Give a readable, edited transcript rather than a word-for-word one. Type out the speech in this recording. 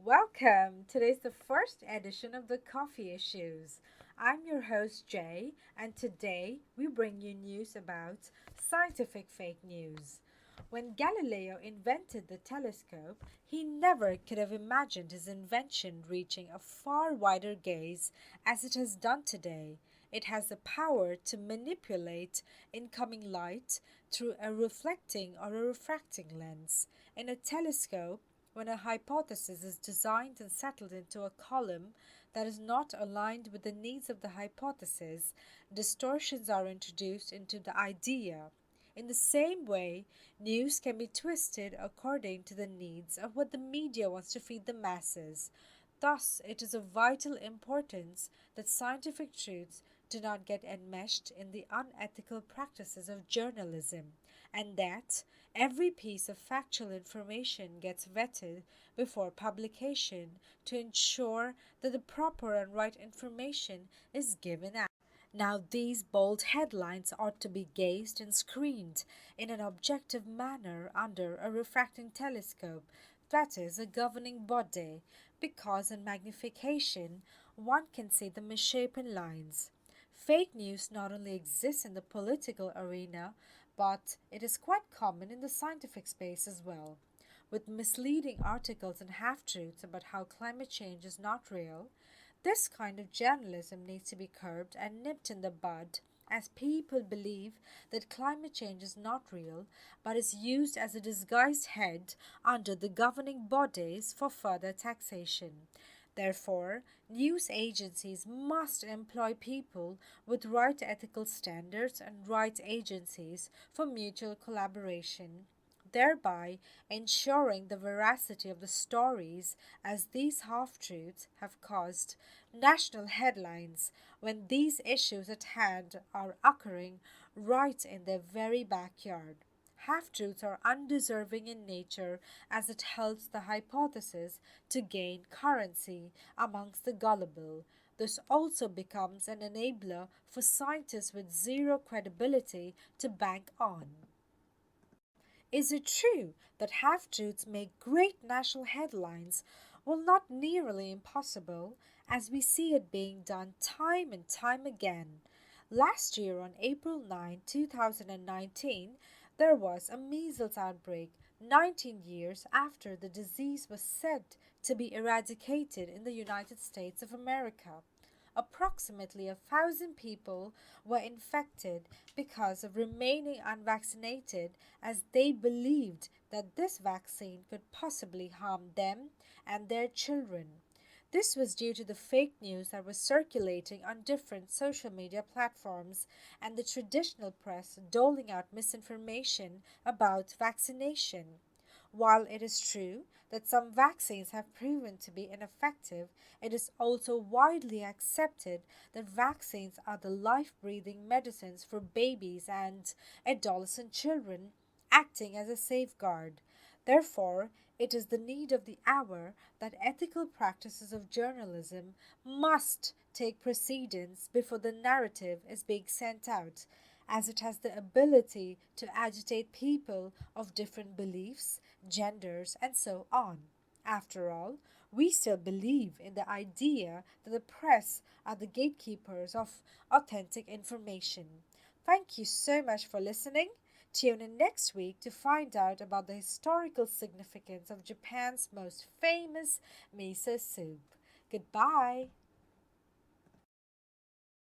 Welcome! Today's the first edition of the Coffee Issues. I'm your host Jay, and today we bring you news about scientific fake news. When Galileo invented the telescope, he never could have imagined his invention reaching a far wider gaze as it has done today. It has the power to manipulate incoming light through a reflecting or a refracting lens. In a telescope, when a hypothesis is designed and settled into a column that is not aligned with the needs of the hypothesis, distortions are introduced into the idea. In the same way, news can be twisted according to the needs of what the media wants to feed the masses. Thus, it is of vital importance that scientific truths do not get enmeshed in the unethical practices of journalism, and that every piece of factual information gets vetted before publication to ensure that the proper and right information is given out. Now, these bold headlines ought to be gazed and screened in an objective manner under a refracting telescope, that is, a governing body, because in magnification one can see the misshapen lines. Fake news not only exists in the political arena, but it is quite common in the scientific space as well. With misleading articles and half truths about how climate change is not real, this kind of journalism needs to be curbed and nipped in the bud, as people believe that climate change is not real but is used as a disguised head under the governing bodies for further taxation. Therefore, news agencies must employ people with right ethical standards and right agencies for mutual collaboration, thereby ensuring the veracity of the stories, as these half truths have caused national headlines when these issues at hand are occurring right in their very backyard. Half truths are undeserving in nature as it helps the hypothesis to gain currency amongst the gullible. This also becomes an enabler for scientists with zero credibility to bank on. Is it true that half truths make great national headlines? Well, not nearly impossible, as we see it being done time and time again. Last year, on April 9, 2019, there was a measles outbreak 19 years after the disease was said to be eradicated in the United States of America. Approximately 1,000 people were infected because of remaining unvaccinated, as they believed that this vaccine could possibly harm them and their children. This was due to the fake news that was circulating on different social media platforms and the traditional press doling out misinformation about vaccination. While it is true that some vaccines have proven to be ineffective, it is also widely accepted that vaccines are the life breathing medicines for babies and adolescent children, acting as a safeguard. Therefore, it is the need of the hour that ethical practices of journalism must take precedence before the narrative is being sent out, as it has the ability to agitate people of different beliefs, genders, and so on. After all, we still believe in the idea that the press are the gatekeepers of authentic information. Thank you so much for listening. Tune in next week to find out about the historical significance of Japan's most famous miso soup. Goodbye.